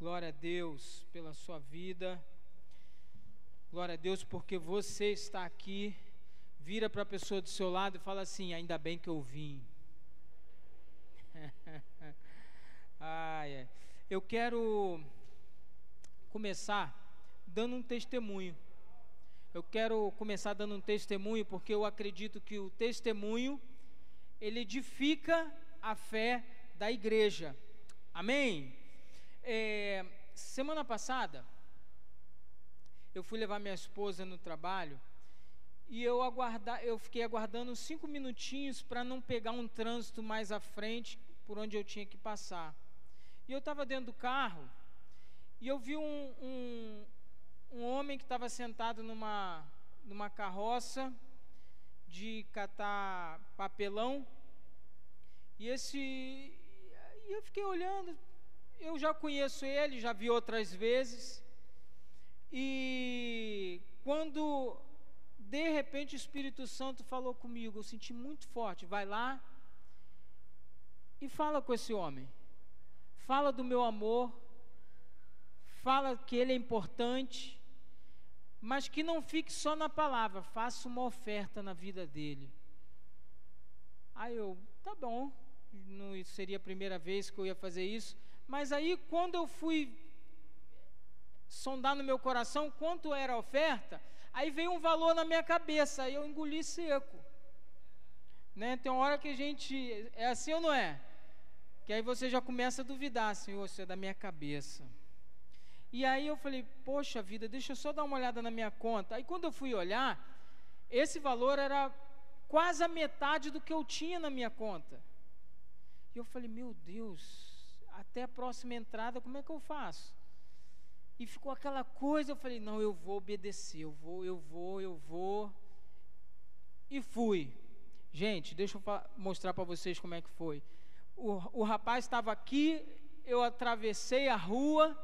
Glória a Deus pela sua vida. Glória a Deus porque você está aqui. Vira para a pessoa do seu lado e fala assim: ainda bem que eu vim. Eu quero começar dando um testemunho. Porque eu acredito que o testemunho, ele edifica a fé da igreja. Amém? Semana passada, eu fui levar minha esposa no trabalho e eu fiquei aguardando 5 minutinhos para não pegar um trânsito mais à frente por onde eu tinha que passar. E eu estava dentro do carro e eu vi um homem que estava sentado numa carroça de catar papelão. E eu fiquei olhando. Eu já conheço ele, já vi outras vezes. E quando de repente o Espírito Santo falou comigo, eu senti muito forte: vai lá e fala com esse homem, fala do meu amor, fala que ele é importante, mas que não fique só na palavra, faça uma oferta na vida dele. Aí eu, tá bom, não seria a primeira vez que eu ia fazer isso, mas aí quando eu fui sondar no meu coração quanto era a oferta, aí veio um valor na minha cabeça, aí eu engoli seco, né? Tem uma hora que a gente, é assim ou não é? Que aí você já começa a duvidar: Senhor, isso é da minha cabeça. E aí eu falei: poxa vida, deixa eu só dar uma olhada na minha conta. Aí quando eu fui olhar, esse valor era quase a metade do que eu tinha na minha conta. E eu falei: meu Deus, até a próxima entrada como é que eu faço? E ficou aquela coisa, eu falei: não, eu vou obedecer, eu vou. E fui. Gente, deixa eu mostrar para vocês como é que foi. O rapaz estava aqui, eu atravessei a rua.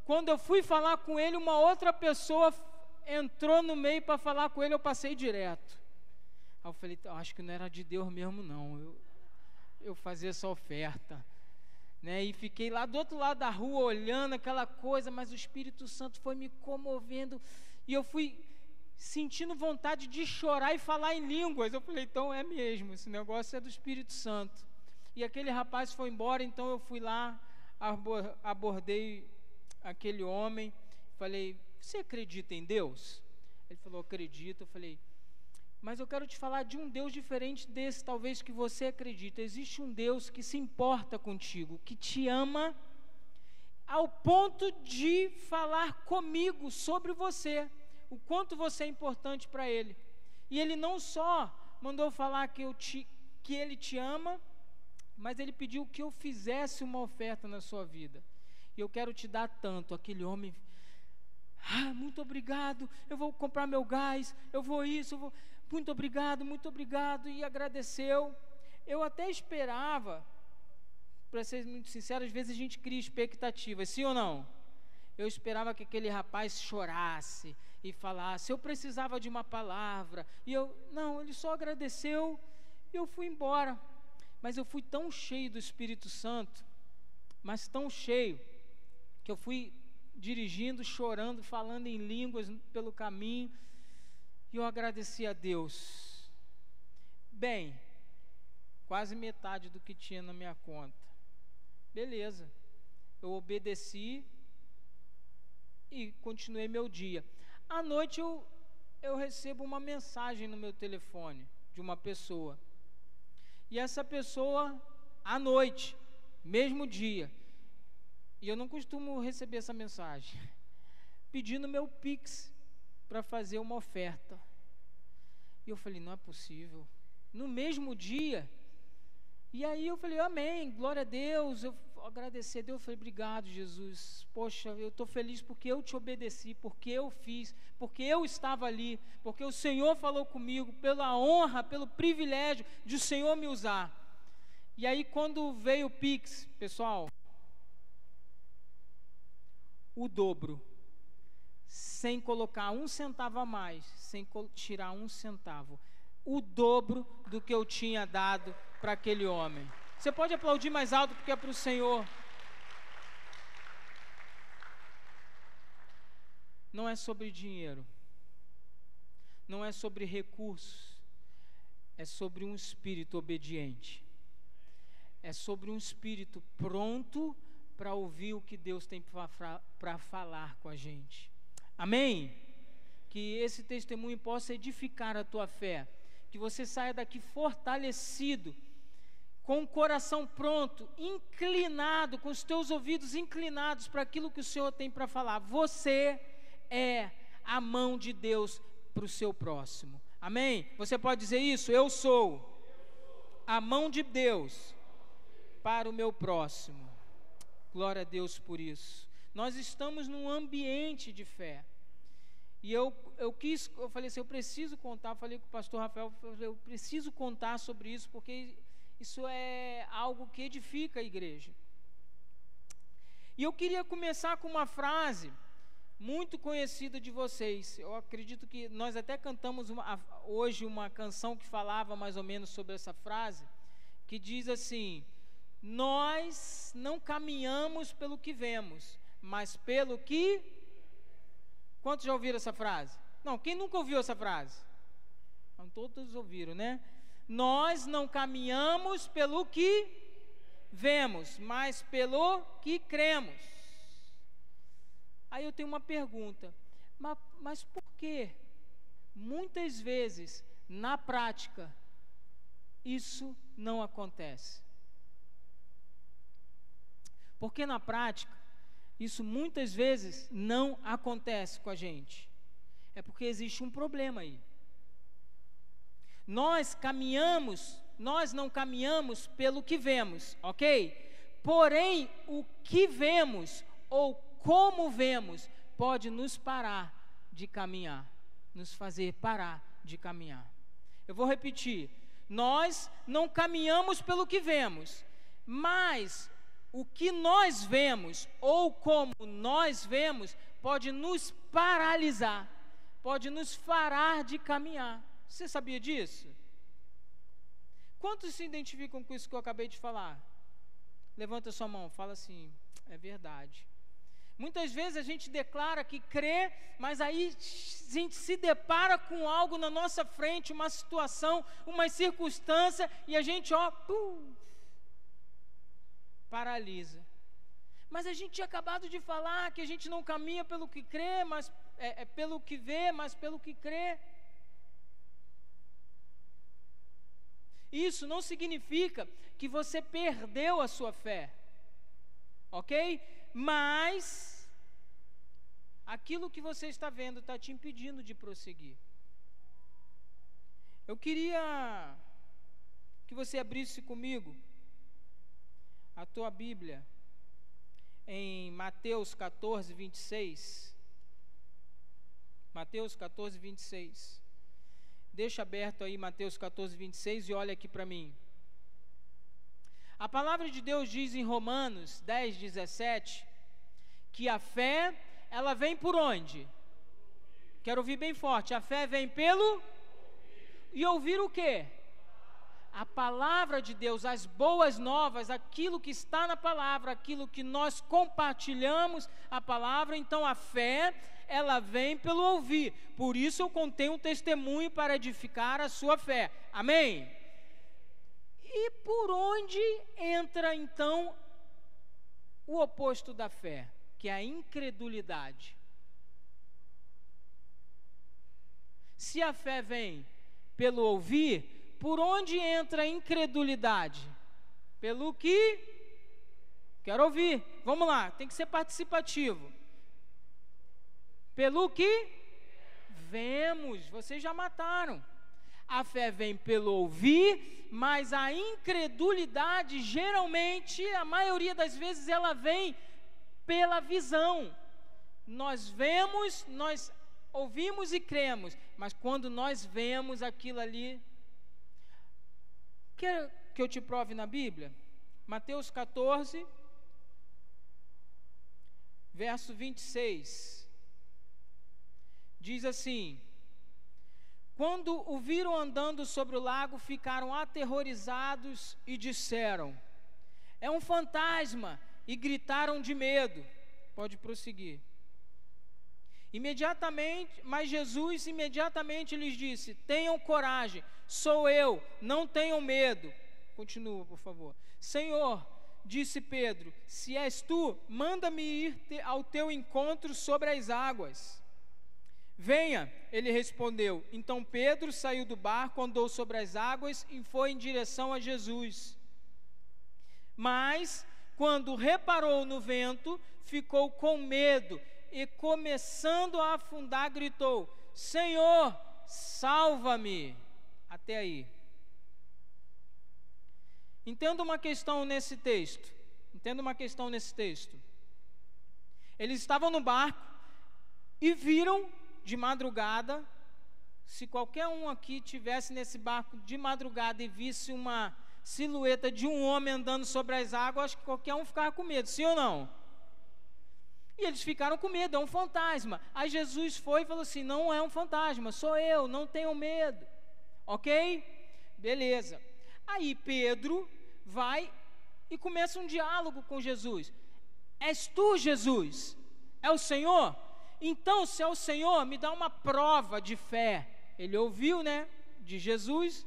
Quando eu fui falar com ele, uma outra pessoa entrou no meio para falar com ele, eu passei direto. Aí eu falei: acho que não era de Deus mesmo não, eu fazer essa oferta, né? E fiquei lá do outro lado da rua olhando aquela coisa, mas o Espírito Santo foi me comovendo e eu fui sentindo vontade de chorar e falar em línguas. Eu falei: então é mesmo, esse negócio é do Espírito Santo. E aquele rapaz foi embora, então eu fui lá, abordei aquele homem, falei: você acredita em Deus? Ele falou: acredito. Eu falei: mas eu quero te falar de um Deus diferente desse, talvez, que você acredita. Existe um Deus que se importa contigo, que te ama, ao ponto de falar comigo sobre você, o quanto você é importante para Ele. E Ele não só mandou falar que Ele te ama, mas Ele pediu que eu fizesse uma oferta na sua vida. E eu quero te dar tanto. Aquele homem: muito obrigado, eu vou comprar meu gás, eu vou isso, muito obrigado, e agradeceu. Eu até esperava, para ser muito sincero, às vezes a gente cria expectativas, sim ou não? Eu esperava que aquele rapaz chorasse e falasse: eu precisava de uma palavra, e não, ele só agradeceu e eu fui embora. Mas eu fui tão cheio do Espírito Santo, mas tão cheio, que eu fui dirigindo, chorando, falando em línguas pelo caminho, e eu agradeci a Deus. Bem, quase metade do que tinha na minha conta. Beleza, eu obedeci e continuei meu dia. À noite eu recebo uma mensagem no meu telefone de uma pessoa, e essa pessoa, à noite, mesmo dia, e eu não costumo receber essa mensagem, pedindo meu Pix para fazer uma oferta. E eu falei: não é possível, no mesmo dia. E aí eu falei: amém, glória a Deus. Eu agradeci a Deus, eu falei: obrigado, Jesus, poxa, eu estou feliz porque eu te obedeci, porque eu fiz, porque eu estava ali, porque o Senhor falou comigo, pela honra, pelo privilégio de o Senhor me usar. E aí quando veio o Pix, pessoal, o dobro, sem colocar um centavo a mais, sem tirar um centavo, o dobro do que eu tinha dado para aquele homem. Você pode aplaudir mais alto, porque é para o Senhor. não é sobre dinheiro, não é sobre recursos, é sobre um espírito obediente, é sobre um espírito pronto para ouvir o que Deus tem para falar com a gente. Amém? Que esse testemunho possa edificar a tua fé, que você saia daqui fortalecido, com o coração pronto, inclinado, com os teus ouvidos inclinados para aquilo que o Senhor tem para falar. Você é a mão de Deus para o seu próximo. Amém? Você pode dizer isso? Eu sou a mão de Deus para o meu próximo. Glória a Deus por isso. Nós estamos num ambiente de fé. E eu falei assim, eu preciso contar, falei com o pastor Rafael, eu preciso contar sobre isso, porque isso é algo que edifica a igreja. E eu queria começar com uma frase muito conhecida de vocês. Eu acredito que nós até cantamos hoje uma canção que falava mais ou menos sobre essa frase, que diz assim: nós não caminhamos pelo que vemos, mas pelo que... Quantos já ouviram essa frase? Não, quem nunca ouviu essa frase? Não, todos ouviram, né? Nós não caminhamos pelo que vemos, mas pelo que cremos. Aí eu tenho uma pergunta, mas por que muitas vezes, na prática, isso não acontece? Porque na prática, isso muitas vezes não acontece com a gente. É porque existe um problema aí. Nós não caminhamos pelo que vemos, ok? Porém, o que vemos ou como vemos pode nos parar de caminhar, nos fazer parar de caminhar. Eu vou repetir: nós não caminhamos pelo que vemos, mas o que nós vemos ou como nós vemos pode nos paralisar, pode nos parar de caminhar. Você sabia disso? Quantos se identificam com isso que eu acabei de falar? Levanta sua mão, fala assim: é verdade. Muitas vezes a gente declara que crê, mas aí a gente se depara com algo na nossa frente, uma situação, uma circunstância, e a gente, paralisa. Mas a gente tinha acabado de falar que a gente não caminha pelo que crê, mas pelo que vê, mas pelo que crê. Isso não significa que você perdeu a sua fé, ok? Mas aquilo que você está vendo está te impedindo de prosseguir. Eu queria que você abrisse comigo a tua Bíblia em Mateus 14, 26. Mateus 14, 26. Deixa aberto aí Mateus 14, 26 e olha aqui para mim. A palavra de Deus diz em Romanos 10, 17, que a fé, ela vem por onde? Quero ouvir bem forte. A fé vem pelo... E ouvir o quê? A palavra de Deus, as boas novas, aquilo que está na palavra, aquilo que nós compartilhamos a palavra. Então a fé, ela vem pelo ouvir. Por isso eu contei um testemunho para edificar a sua fé. Amém? E por onde entra então o oposto da fé, que é a incredulidade? Se a fé vem pelo ouvir, por onde entra a incredulidade? Pelo que? Quero ouvir. Vamos lá, tem que ser participativo. Pelo que? Vemos. Vocês já mataram. A fé vem pelo ouvir, mas a incredulidade, geralmente, a maioria das vezes, ela vem pela visão. Nós vemos, nós ouvimos e cremos, mas quando nós vemos aquilo ali... Quer que eu te prove na Bíblia? Mateus 14, verso 26. Diz assim: quando o viram andando sobre o lago, ficaram aterrorizados e disseram: é um fantasma, e gritaram de medo. Pode prosseguir. Mas Jesus imediatamente lhes disse: tenham coragem, sou eu, não tenham medo. Continua, por favor. Senhor, disse Pedro, se és tu, manda-me ir ao teu encontro sobre as águas. Venha, ele respondeu. Então Pedro saiu do barco, andou sobre as águas e foi em direção a Jesus. Mas, quando reparou no vento, ficou com medo e, começando a afundar, gritou: Senhor, salva-me! Até aí. Entenda uma questão nesse texto. Eles estavam no barco e viram de madrugada. Se qualquer um aqui tivesse nesse barco de madrugada e visse uma silhueta de um homem andando sobre as águas, acho que qualquer um ficava com medo, sim ou não? E eles ficaram com medo, é um fantasma. Aí Jesus foi e falou assim: não é um fantasma, sou eu, não tenham medo. Ok? Beleza. Aí Pedro vai e começa um diálogo com Jesus. És tu, Jesus? É o Senhor? Então, se é o Senhor, me dá uma prova de fé. Ele ouviu, né, de Jesus.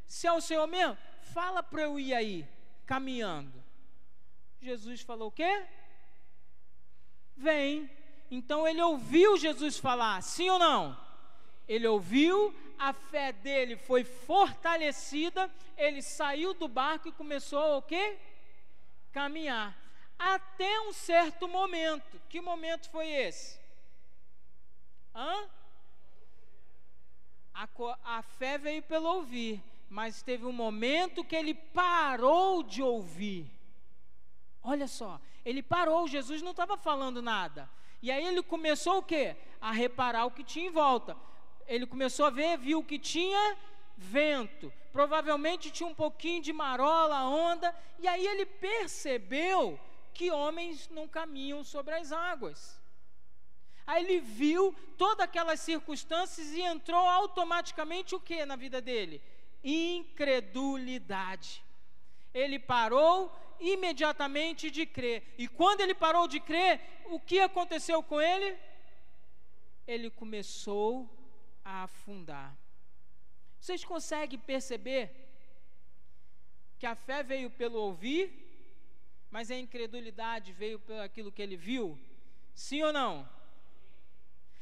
Se é o Senhor mesmo, fala para eu ir aí, caminhando. Jesus falou o quê? Vem. Então ele ouviu Jesus falar, sim ou não? Ele ouviu, a fé dele foi fortalecida, ele saiu do barco e começou o quê? Caminhar. Até um certo momento. Que momento foi esse? A fé veio pelo ouvir, mas teve um momento que ele parou de ouvir. Olha só, ele parou, Jesus não estava falando nada. E aí ele começou o quê? A reparar o que tinha em volta. Ele começou a ver, viu que tinha vento. Provavelmente tinha um pouquinho de marola, onda. E aí ele percebeu que homens não caminham sobre as águas. Aí ele viu todas aquelas circunstâncias e entrou automaticamente o que na vida dele? Incredulidade. Ele parou imediatamente de crer. E quando ele parou de crer, o que aconteceu com ele? Ele começou a afundar. Vocês conseguem perceber que a fé veio pelo ouvir, mas a incredulidade veio pelo aquilo que ele viu? Sim ou não?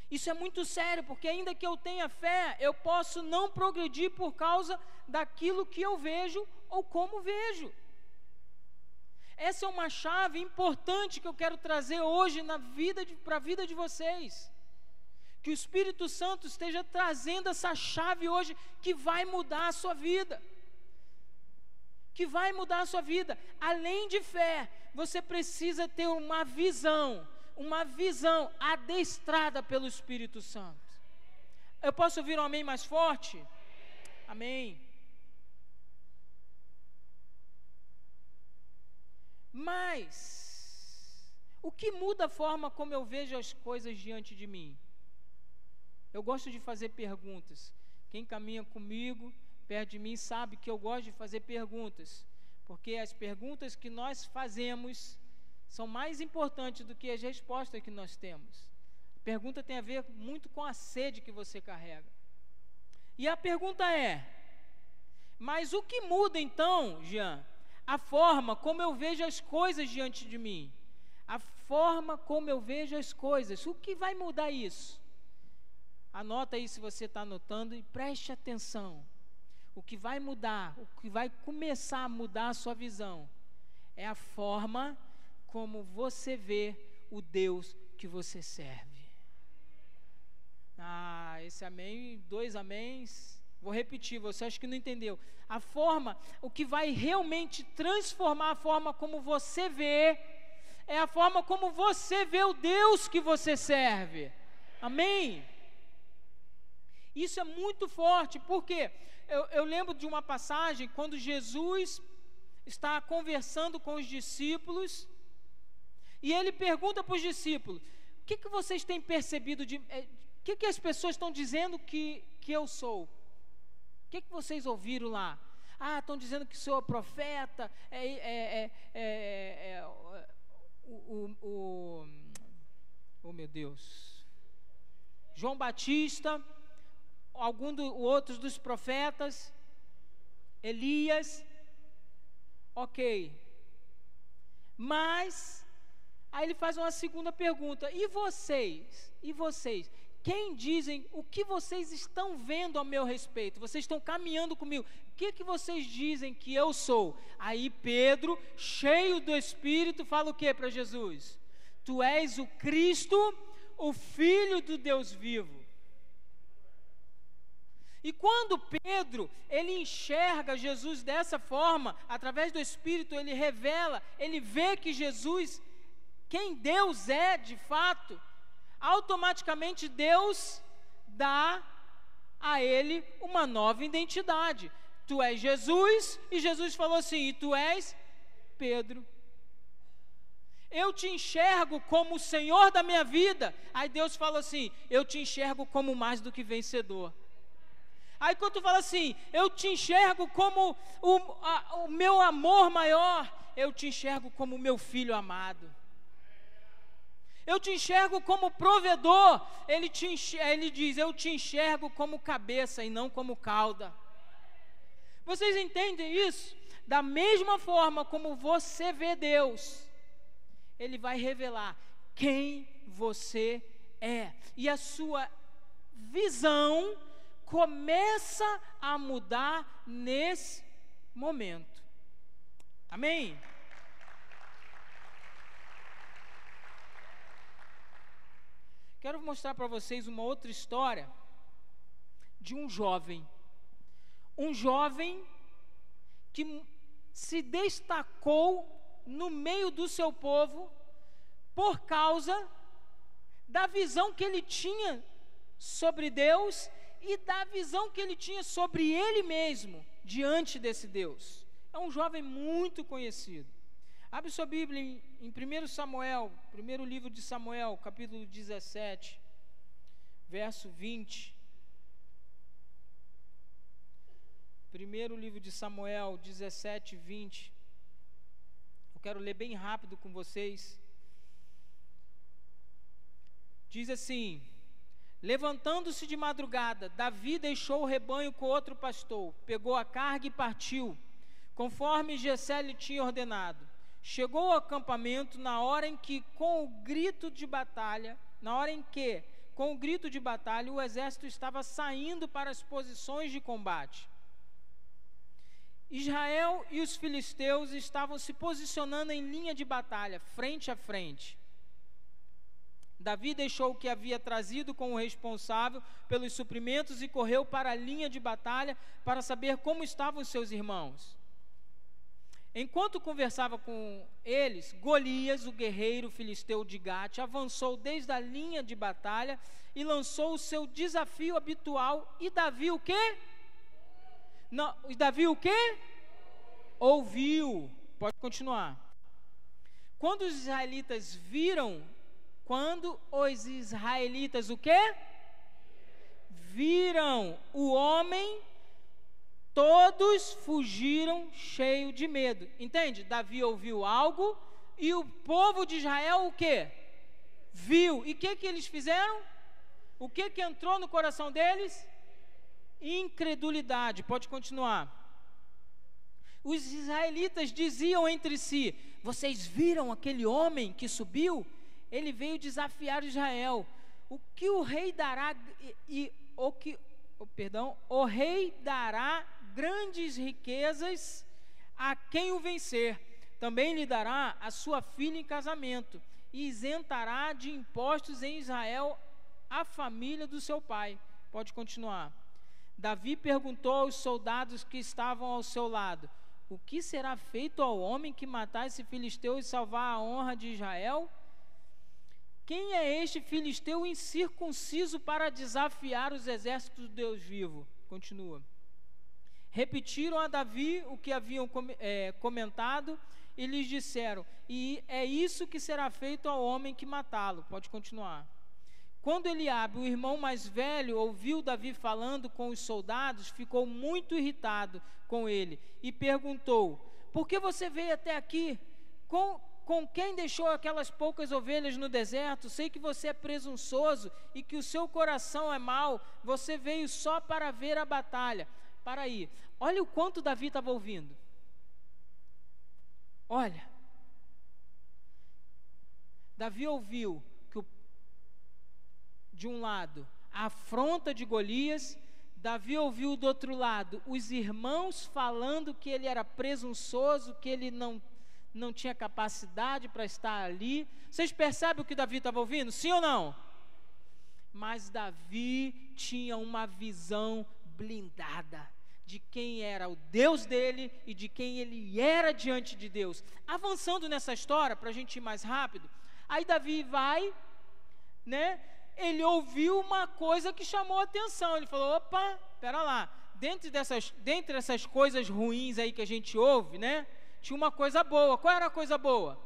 Isso é muito sério, porque ainda que eu tenha fé, eu posso não progredir por causa daquilo que eu vejo ou como vejo. Essa é uma chave importante que eu quero trazer hoje para a vida de vocês. Que o Espírito Santo esteja trazendo essa chave hoje que vai mudar a sua vida. Que vai mudar a sua vida. Além de fé, você precisa ter uma visão adestrada pelo Espírito Santo. Eu posso ouvir um amém mais forte? Amém. Mas o que muda a forma como eu vejo as coisas diante de mim? Eu gosto de fazer perguntas. Quem caminha comigo, perto de mim, sabe que eu gosto de fazer perguntas, porque as perguntas que nós fazemos são mais importantes do que as respostas que nós temos. A pergunta tem a ver muito com a sede que você carrega. E a pergunta é: mas o que muda então, Jean? A forma como eu vejo as coisas diante de mim. A forma como eu vejo as coisas. O que vai mudar isso? Anota aí se você está anotando e preste atenção. O que vai mudar, o que vai começar a mudar a sua visão é a forma como você vê o Deus que você serve. Esse amém, 2 améns. Vou repetir, você acha que não entendeu. A forma, o que vai realmente transformar a forma como você vê, é a forma como você vê o Deus que você serve. Amém? Isso é muito forte, porque eu lembro de uma passagem, quando Jesus está conversando com os discípulos, e ele pergunta para os discípulos: o que vocês têm percebido, o que as pessoas estão dizendo que eu sou? O que vocês ouviram lá? Estão dizendo que sou profeta, Oh meu Deus, João Batista, outros dos profetas, Elias, ok, mas, aí ele faz uma segunda pergunta, e vocês, quem dizem, o que vocês estão vendo a meu respeito? Vocês estão caminhando comigo, o que vocês dizem que eu sou? Aí Pedro, cheio do Espírito, fala o que para Jesus? Tu és o Cristo, o Filho do Deus vivo. E quando Pedro, ele enxerga Jesus dessa forma, através do Espírito, ele revela, ele vê que Jesus, quem Deus é de fato, automaticamente Deus dá a ele uma nova identidade. Tu és Jesus, e Jesus falou assim, e tu és Pedro. Eu te enxergo como o Senhor da minha vida. Aí Deus fala assim, eu te enxergo como mais do que vencedor. Aí quando tu fala assim, eu te enxergo como o meu amor maior, eu te enxergo como meu filho amado. Eu te enxergo como provedor, ele diz, eu te enxergo como cabeça e não como cauda. Vocês entendem isso? Da mesma forma como você vê Deus, Ele vai revelar quem você é. E a sua visão começa a mudar nesse momento. Amém? Quero mostrar para vocês uma outra história de um jovem que se destacou no meio do seu povo por causa da visão que ele tinha sobre Deus e da visão que ele tinha sobre ele mesmo diante desse Deus. É um jovem muito conhecido. Abre sua Bíblia em 1 Samuel, primeiro livro de Samuel, capítulo 17, verso 20. Primeiro livro de Samuel, 17, 20. Eu quero ler bem rápido com vocês. Diz assim: levantando-se de madrugada, Davi deixou o rebanho com outro pastor, pegou a carga e partiu, conforme Jessé lhe tinha ordenado. Chegou ao acampamento na hora em que, com o grito de batalha, o exército estava saindo para as posições de combate. Israel e os filisteus estavam se posicionando em linha de batalha, frente a frente. Davi deixou o que havia trazido com o responsável pelos suprimentos e correu para a linha de batalha para saber como estavam seus irmãos. Enquanto conversava com eles, Golias, o guerreiro filisteu de Gate, avançou desde a linha de batalha e lançou o seu desafio habitual. E Davi o quê? Ouviu. Pode continuar. Quando os israelitas o quê? Viram o homem, todos fugiram cheio de medo. Entende? Davi ouviu algo e o povo de Israel o quê? Viu. E o que eles fizeram? O que entrou no coração deles? Incredulidade. Pode continuar. Os israelitas diziam entre si: vocês viram aquele homem que subiu? Ele veio desafiar Israel. O rei dará grandes riquezas a quem o vencer. Também lhe dará a sua filha em casamento e isentará de impostos em Israel a família do seu pai. Pode continuar. Davi perguntou aos soldados que estavam ao seu lado: o que será feito ao homem que matar esse filisteu e salvar a honra de Israel? Quem é este filisteu incircunciso para desafiar os exércitos do Deus vivo? Continua. Repetiram a Davi o que haviam comentado e lhes disseram: e é isso que será feito ao homem que matá-lo. Pode continuar. Quando Eliabe, o irmão mais velho, ouviu Davi falando com os soldados, ficou muito irritado com ele e perguntou: por que você veio até aqui? com quem deixou aquelas poucas ovelhas no deserto? Sei que você é presunçoso e que o seu coração é mau. Você veio só para ver a batalha. Para aí. Olha o quanto Davi estava ouvindo. Olha. Davi ouviu que de um lado a afronta de Golias. Davi ouviu do outro lado os irmãos falando que ele era presunçoso, que ele não tinha capacidade para estar ali. Vocês percebem o que Davi estava ouvindo? Sim ou não? Mas Davi tinha uma visão blindada de quem era o Deus dele e de quem ele era diante de Deus. Avançando nessa história, para a gente ir mais rápido, aí Davi vai, né? Ele ouviu uma coisa que chamou a atenção. Ele falou, opa, espera lá, dentre essas coisas ruins aí que a gente ouve, né, tinha uma coisa boa. Qual era a coisa boa?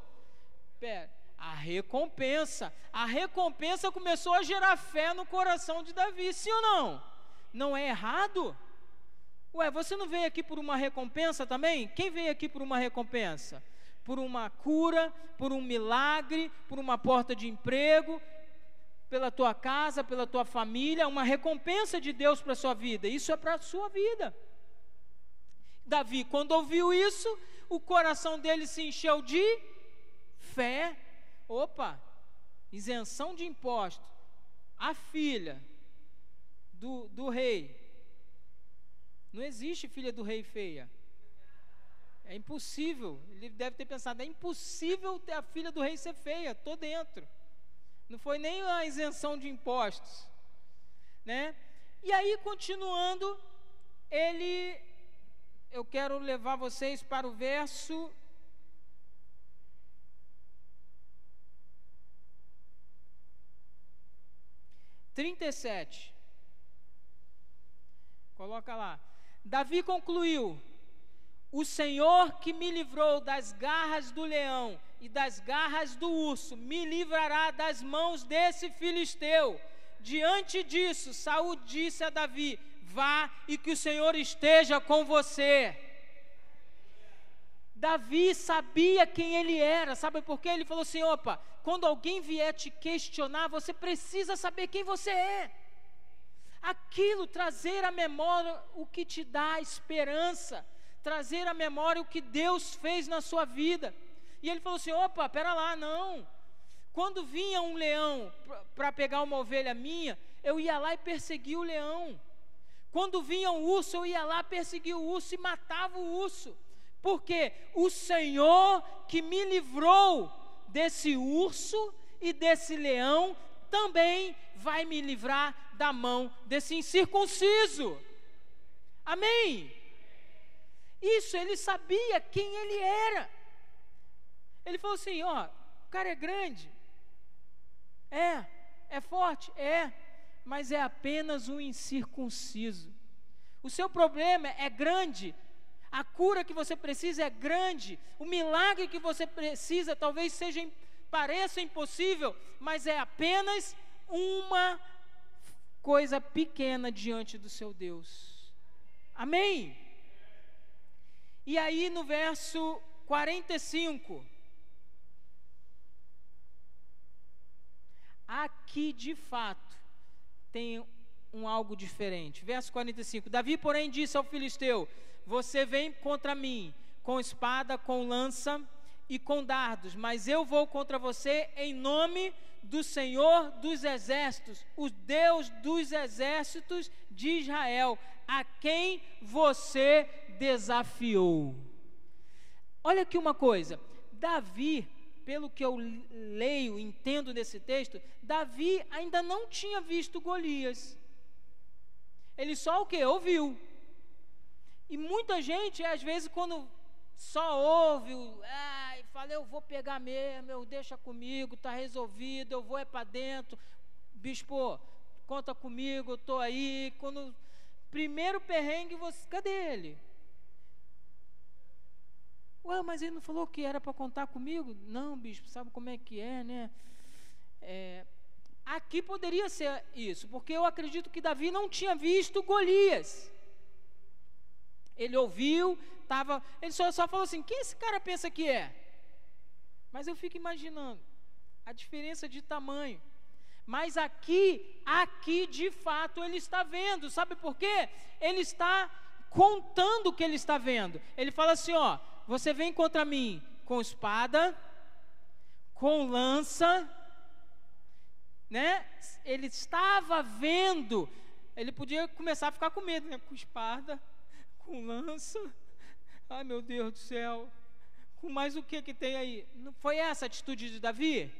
A recompensa. A recompensa começou a gerar fé no coração de Davi, sim ou não? Não é errado? Ué, você não veio aqui por uma recompensa também? Quem veio aqui por uma recompensa? Por uma cura, por um milagre, por uma porta de emprego, pela tua casa, pela tua família, uma recompensa de Deus para a sua vida. Isso é para a sua vida. Davi, quando ouviu isso, o coração dele se encheu de fé. Opa, isenção de impostos. A filha do rei. Não existe filha do rei feia. É impossível. Ele deve ter pensado, é impossível ter a filha do rei ser feia. Estou dentro. Não foi nem a isenção de impostos, né? E aí, continuando, eu quero levar vocês para o verso 37. Coloca lá. Davi concluiu: o Senhor que me livrou das garras do leão e das garras do urso, me livrará das mãos desse filisteu. Diante disso, Saul disse a Davi: vá e que o Senhor esteja com você. Davi sabia quem ele era, sabe por quê? Ele falou assim, opa, quando alguém vier te questionar, você precisa saber quem você é. Aquilo, trazer à memória o que te dá esperança, trazer à memória o que Deus fez na sua vida. E ele falou assim, opa, pera lá, não. Quando vinha um leão para pegar uma ovelha minha, eu ia lá e perseguia o leão. Quando vinha um urso, eu ia lá, perseguia o urso e matava o urso. Porque o Senhor que me livrou desse urso e desse leão, também vai me livrar da mão desse incircunciso. Amém? Isso, ele sabia quem ele era. Ele falou assim, ó, o cara é grande, é forte, mas é apenas um incircunciso. O seu problema é grande, a cura que você precisa é grande, o milagre que você precisa talvez pareça impossível, mas é apenas uma coisa pequena diante do seu Deus. Amém? E aí no verso 45, aqui de fato tem algo diferente. Verso 45, Davi porém disse ao filisteu, você vem contra mim com espada, com lança e com dardos, mas eu vou contra você em nome do Senhor dos exércitos, o Deus dos exércitos de Israel, a quem você desafiou. Olha aqui uma coisa, Davi, pelo que eu leio, entendo desse texto, Davi ainda não tinha visto Golias. Ele só o quê? Ouviu. E muita gente, às vezes, quando só ouve, e fala, eu vou pegar mesmo, deixa comigo, está resolvido, eu vou para dentro, bispo, conta comigo, eu estou aí. Quando primeiro perrengue, cadê ele? Ué, mas ele não falou que era para contar comigo? Não, bispo, sabe como é que é, né? Aqui poderia ser isso, porque eu acredito que Davi não tinha visto Golias. Ele ouviu, ele só falou assim, quem esse cara pensa que é? Mas eu fico imaginando a diferença de tamanho. Mas aqui de fato ele está vendo. Sabe por quê? Ele está contando o que ele está vendo. Ele fala assim, ó, você vem contra mim com espada, com lança, né? Ele estava vendo. Ele podia começar a ficar com medo, né? Com espada, com lança. Ai, meu Deus do céu. Com mais o que tem aí? Não foi essa a atitude de Davi?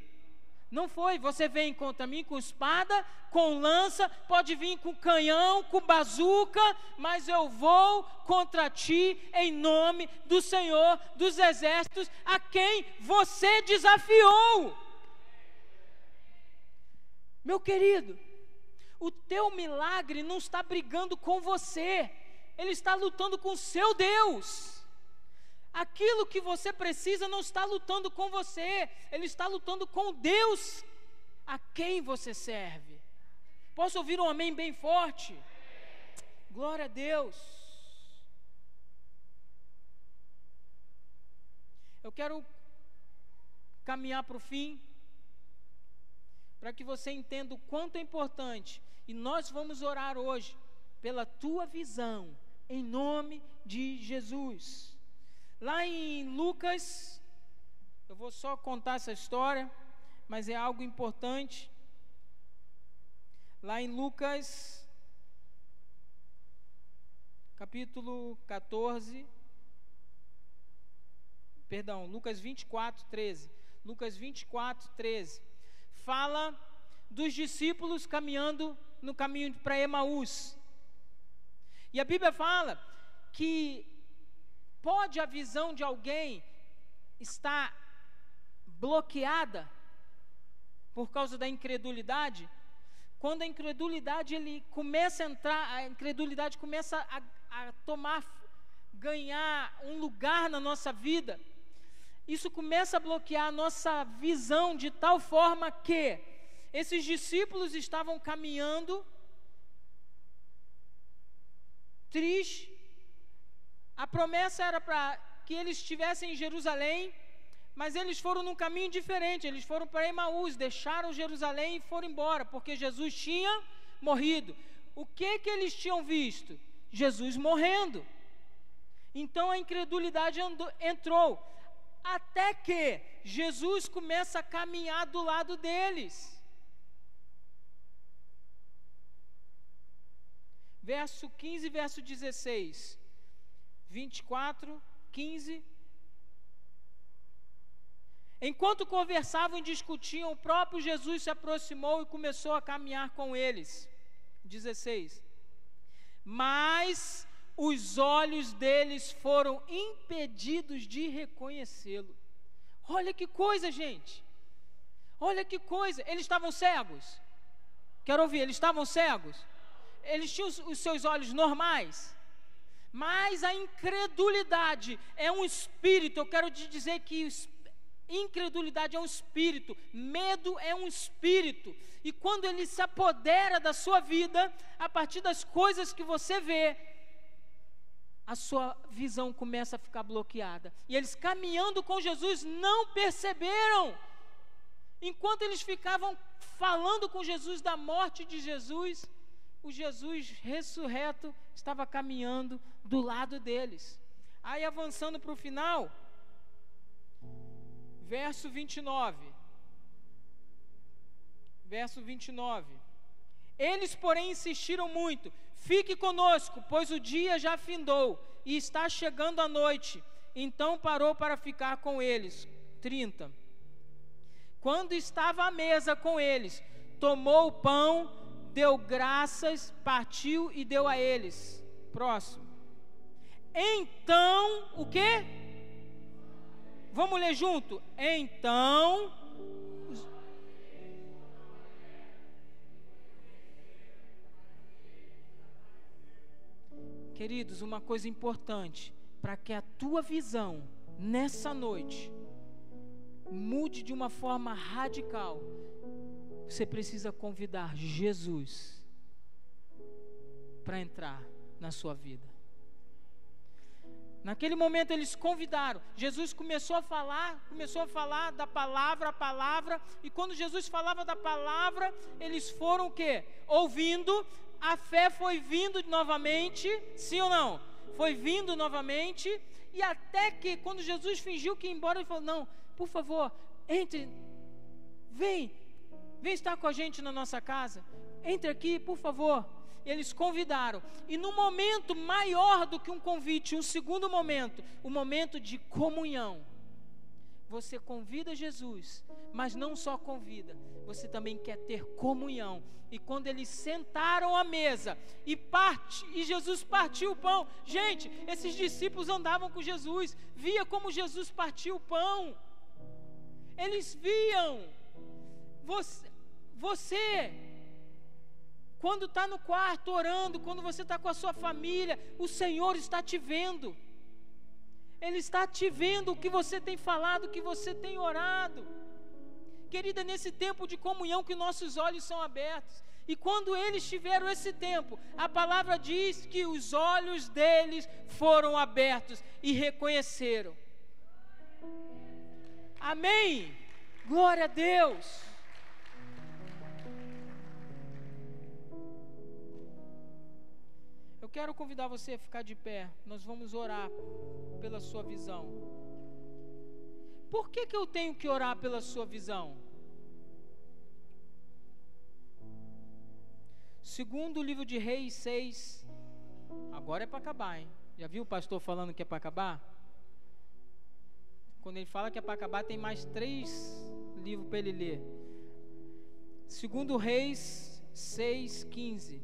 Não foi. Você vem contra mim com espada, com lança, pode vir com canhão, com bazuca, mas eu vou contra ti em nome do Senhor dos Exércitos, a quem você desafiou. Meu querido, o teu milagre não está brigando com você, ele está lutando com o seu Deus. Aquilo que você precisa não está lutando com você, ele está lutando com Deus a quem você serve. Posso ouvir um amém bem forte? Glória a Deus. Eu quero caminhar para o fim, para que você entenda o quanto é importante, e nós vamos orar hoje pela tua visão, em nome de Jesus. Lá em Lucas, eu vou só contar essa história, mas é algo importante. Lá em Lucas, capítulo 14, perdão, Lucas 24, 13. Lucas 24, 13. Fala dos discípulos caminhando no caminho para Emaús. E a Bíblia fala que pode a visão de alguém estar bloqueada por causa da incredulidade? Quando a incredulidade começa a entrar, a incredulidade começa a ganhar um lugar na nossa vida, isso começa a bloquear a nossa visão de tal forma que esses discípulos estavam caminhando tristes. A promessa era para que eles estivessem em Jerusalém, mas eles foram num caminho diferente. Eles foram para Emaús, deixaram Jerusalém e foram embora, porque Jesus tinha morrido. O que eles tinham visto? Jesus morrendo. Então a incredulidade entrou, até que Jesus começa a caminhar do lado deles. Verso 15, verso 16. 24, 15. Enquanto conversavam e discutiam, o próprio Jesus se aproximou e começou a caminhar com eles. 16. Mas os olhos deles foram impedidos de reconhecê-lo. Olha que coisa, gente. Olha que coisa. Eles estavam cegos? Quero ouvir, eles estavam cegos? Eles tinham os seus olhos normais? Mas a incredulidade é um espírito. Eu quero te dizer que incredulidade é um espírito, medo é um espírito, e quando ele se apodera da sua vida, a partir das coisas que você vê, a sua visão começa a ficar bloqueada. E eles, caminhando com Jesus, não perceberam. Enquanto eles ficavam falando com Jesus da morte de Jesus, o Jesus ressurreto estava caminhando do lado deles. Aí, avançando para o final, verso 29. Verso 29. Eles, porém, insistiram muito: fique conosco, pois o dia já findou e está chegando a noite. Então parou para ficar com eles. 30. Quando estava à mesa com eles, tomou o pão, deu graças, partiu e deu a eles. Próximo. Então, o quê? Vamos ler junto? Então, queridos, uma coisa importante, para que a tua visão nessa noite mude de uma forma radical, você precisa convidar Jesus para entrar na sua vida. Naquele momento eles convidaram. Jesus começou a falar da palavra a palavra, e quando Jesus falava da palavra, eles foram o quê? Ouvindo. A fé foi vindo novamente, sim ou não? Foi vindo novamente, e até que quando Jesus fingiu que ia embora, ele falou: não, por favor, entre, vem estar com a gente na nossa casa, entre aqui, por favor. Eles convidaram, e no momento maior do que um convite, um segundo momento, o momento de comunhão, você convida Jesus, mas não só convida, você também quer ter comunhão. E quando eles sentaram à mesa e Jesus partiu o pão, gente, esses discípulos andavam com Jesus, via como Jesus partiu o pão, eles viam. Você quando está no quarto orando, quando você está com a sua família, o Senhor está te vendo. Ele está te vendo o que você tem falado, o que você tem orado. Querida, nesse tempo de comunhão que nossos olhos são abertos. E quando eles tiveram esse tempo, a palavra diz que os olhos deles foram abertos e reconheceram. Amém? Glória a Deus. Eu quero convidar você a ficar de pé. Nós vamos orar pela sua visão. Por que eu tenho que orar pela sua visão? Segundo o livro de Reis 6. Agora é para acabar, hein? Já viu o pastor falando que é para acabar? Quando ele fala que é para acabar, tem mais 3 livros para ele ler. Segundo Reis 6:15.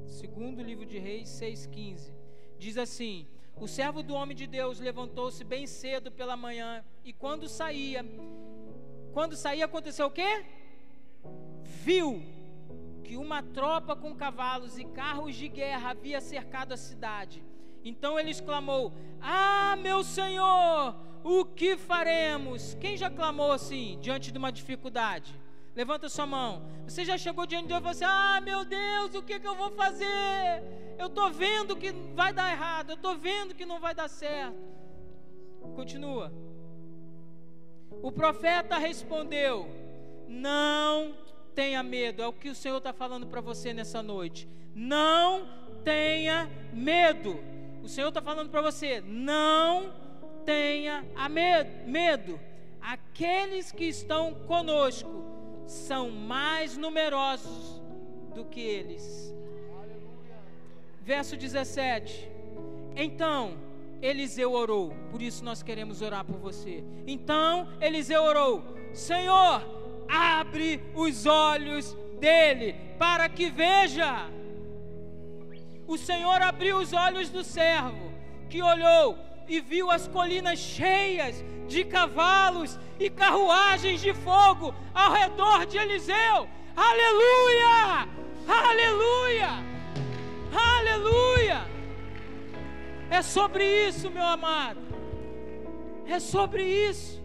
Segundo livro de Reis 6:15. Diz assim: o servo do homem de Deus levantou-se bem cedo pela manhã, e quando saía aconteceu o quê? Viu que uma tropa com cavalos e carros de guerra havia cercado a cidade. Então ele exclamou: ah, meu Senhor, o que faremos? Quem já clamou assim, diante de uma dificuldade? Levanta sua mão. Você já chegou diante de Deus e falou assim: ah, meu Deus, o que eu vou fazer? Eu estou vendo que vai dar errado, eu estou vendo que não vai dar certo. Continua. O profeta respondeu: não tenha medo. É o que o Senhor está falando para você nessa noite. Não tenha medo. O Senhor está falando para você: não tenha medo. Aqueles que estão conosco são mais numerosos do que eles. Verso 17. Então Eliseu orou. Por isso nós queremos orar por você. Então Eliseu orou: Senhor, abre os olhos dele para que veja. O Senhor abriu os olhos do servo, que olhou e viu as colinas cheias de cavalos e carruagens de fogo ao redor de Eliseu. Aleluia! Aleluia! Aleluia! É sobre isso, meu amado. É sobre isso.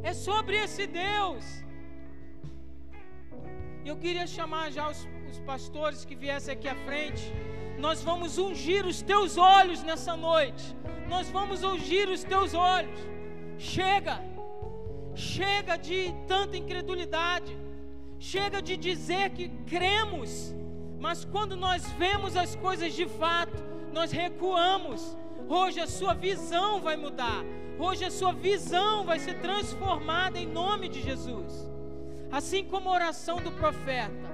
É sobre esse Deus. Eu queria chamar já os pastores que viessem aqui à frente. Nós vamos ungir os teus olhos nessa noite. Nós vamos ungir os teus olhos. Chega de tanta incredulidade. Chega de dizer que cremos, mas quando nós vemos as coisas de fato, nós recuamos. Hoje a sua visão vai mudar. Hoje a sua visão vai ser transformada em nome de Jesus. Assim como a oração do profeta.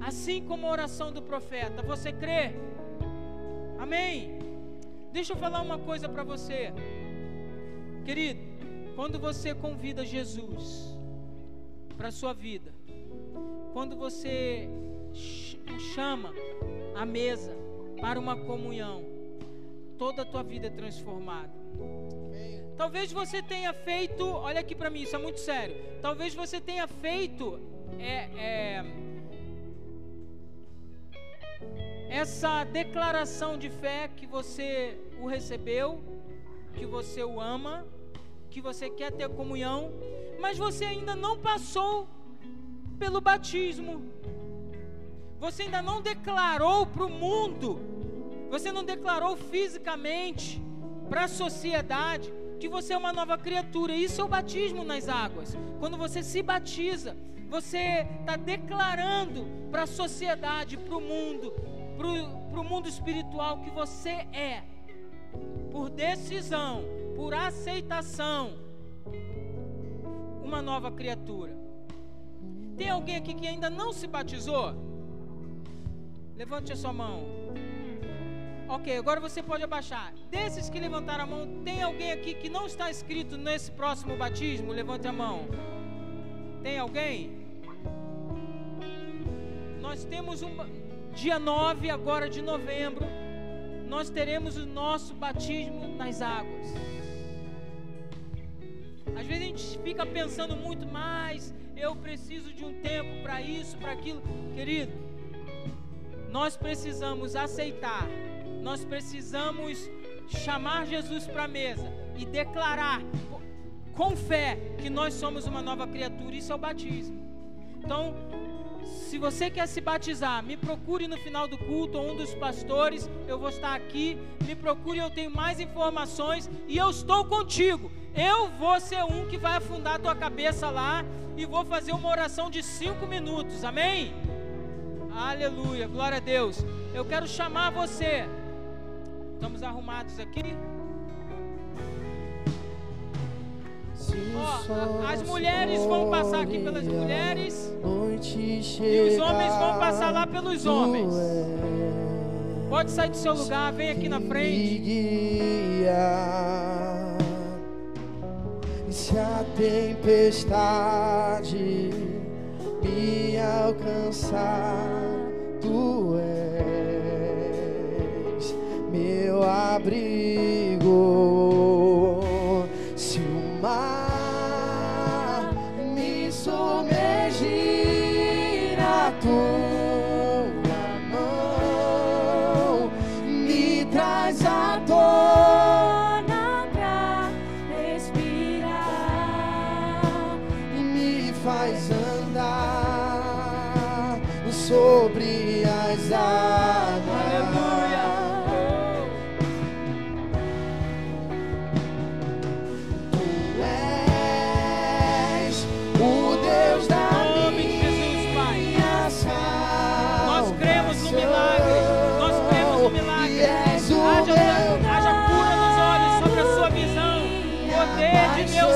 Assim como a oração do profeta. Você crê? Amém? Deixa eu falar uma coisa para você. Querido, quando você convida Jesus para a sua vida, quando você chama a mesa para uma comunhão, toda a tua vida é transformada. Talvez você tenha feito, olha aqui para mim, isso é muito sério. Talvez você tenha feito essa declaração de fé que você o recebeu, que você o ama, que você quer ter comunhão, mas você ainda não passou pelo batismo. Você ainda não declarou para o mundo Você não declarou fisicamente para a sociedade que você é uma nova criatura. Isso é o batismo nas águas. Quando você se batiza, você está declarando para a sociedade, para o mundo, para o mundo espiritual que você é, por decisão, por aceitação, uma nova criatura. Tem alguém aqui que ainda não se batizou? Levante a sua mão. Ok, agora você pode abaixar. Desses que levantaram a mão, tem alguém aqui que não está inscrito nesse próximo batismo? Levante a mão. Tem alguém? Nós temos dia 9 agora de novembro, nós teremos o nosso batismo nas águas. Às vezes a gente fica pensando muito mais, eu preciso de um tempo para isso, para aquilo. Querido, nós precisamos aceitar, nós precisamos chamar Jesus para a mesa e declarar com fé que nós somos uma nova criatura. Isso é o batismo. Então, se você quer se batizar, me procure no final do culto, ou um dos pastores, eu vou estar aqui, me procure, eu tenho mais informações e eu estou contigo. Eu vou ser um que vai afundar a tua cabeça lá e vou fazer uma oração de 5 minutos, amém? Aleluia, glória a Deus. Eu quero chamar você. Estamos arrumados aqui? As mulheres vão passar aqui pelas mulheres e os homens vão passar lá pelos homens. Pode sair do seu lugar, vem aqui na frente. Se a tempestade me alcançar, tu és meu abrigo. Se o mar me submergir, a tua mão me traz à tona pra respirar e me faz andar sobre as águas. Aleluia.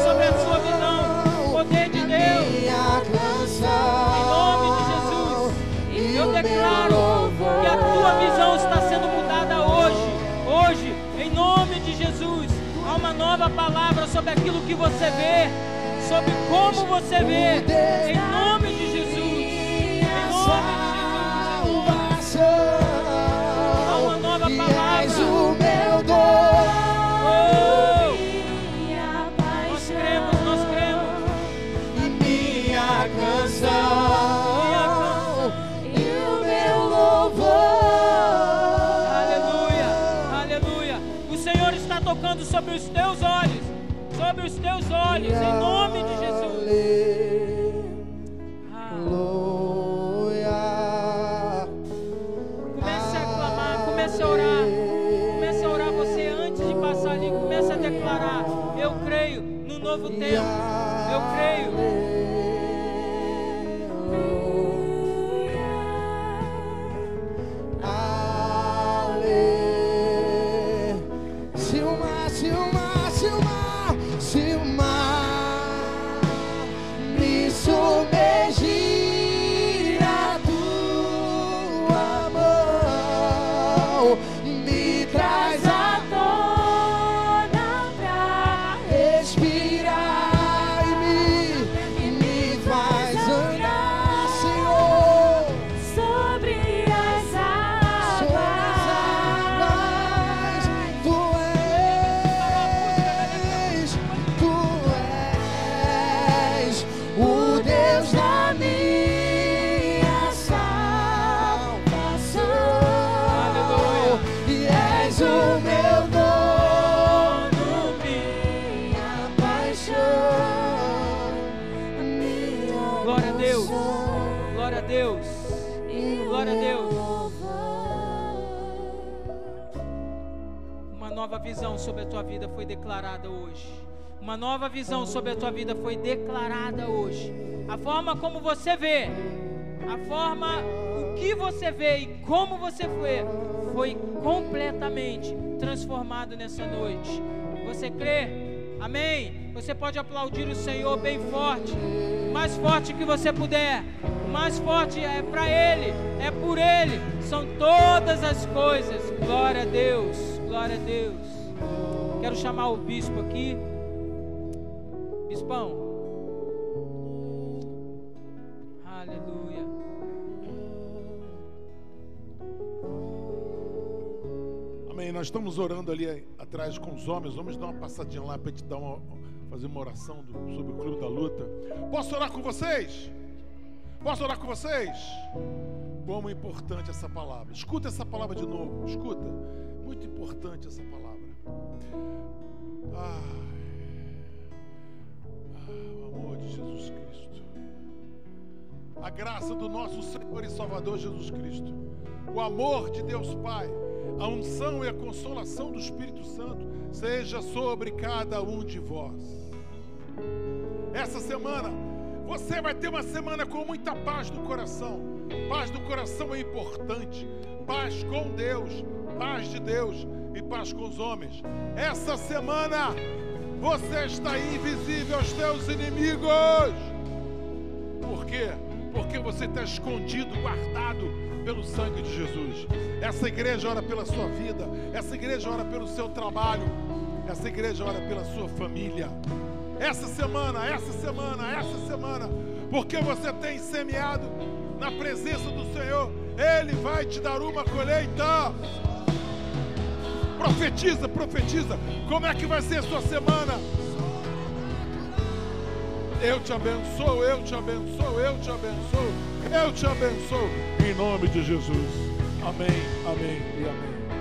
Sobre a sua visão, poder de Deus, em nome de Jesus. Eu declaro que a tua visão está sendo mudada hoje, em nome de Jesus. Há uma nova palavra sobre aquilo que você vê, sobre como você vê, em nome de Jesus, em nome de Jesus. Há uma nova palavra. O meu dom. E o meu louvor. Aleluia, aleluia. O Senhor está tocando sobre os teus olhos, em nome de Jesus. Comece a clamar, comece a orar você antes de passar ali, comece a declarar: eu creio no novo tempo, eu creio. Se o mar me submergir, a tua mão me traz à tona pra respirar e me faz andar, Senhor, sobre as águas. Tu és o Deus da minha salvação. Aleluia. E és o meu dono, minha paixão, minha Glória a Deus, emoção, glória a Deus, glória a Deus. nova visão sobre a tua vida foi declarada hoje. Uma nova visão sobre a tua vida foi declarada hoje. A forma como você vê, a forma, o que você vê e como você vê, foi completamente transformado nessa noite. Você crê? Amém? Você pode aplaudir o Senhor bem forte, mais forte que você puder. O mais forte é para Ele, é por Ele, são todas as coisas. Glória a Deus, glória a Deus. Quero chamar o bispo aqui. Bispão. Aleluia. Amém. Nós estamos orando ali atrás com os homens. Vamos dar uma passadinha lá para te dar fazer uma oração sobre o Clube da Luta. Posso orar com vocês? Posso orar com vocês? Como é importante essa palavra. Escuta essa palavra de novo. Escuta. Muito importante essa palavra. O amor de Jesus Cristo. A graça do nosso Senhor e Salvador Jesus Cristo. O amor de Deus Pai. A unção e a consolação do Espírito Santo seja sobre cada um de vós. Essa semana, você vai ter uma semana com muita paz no coração. Paz do coração é importante. Paz com Deus, paz de Deus e paz com os homens. Essa semana, você está invisível aos teus inimigos. Por quê? Porque você está escondido, guardado pelo sangue de Jesus. Essa igreja ora pela sua vida. Essa igreja ora pelo seu trabalho. Essa igreja ora pela sua família. Essa semana, porque você tem semeado na presença do Senhor, Ele vai te dar uma colheita. Profetiza, profetiza. Como é que vai ser a sua semana? Eu te abençoo, eu te abençoo, eu te abençoo, eu te abençoo. Em nome de Jesus. Amém, amém e amém.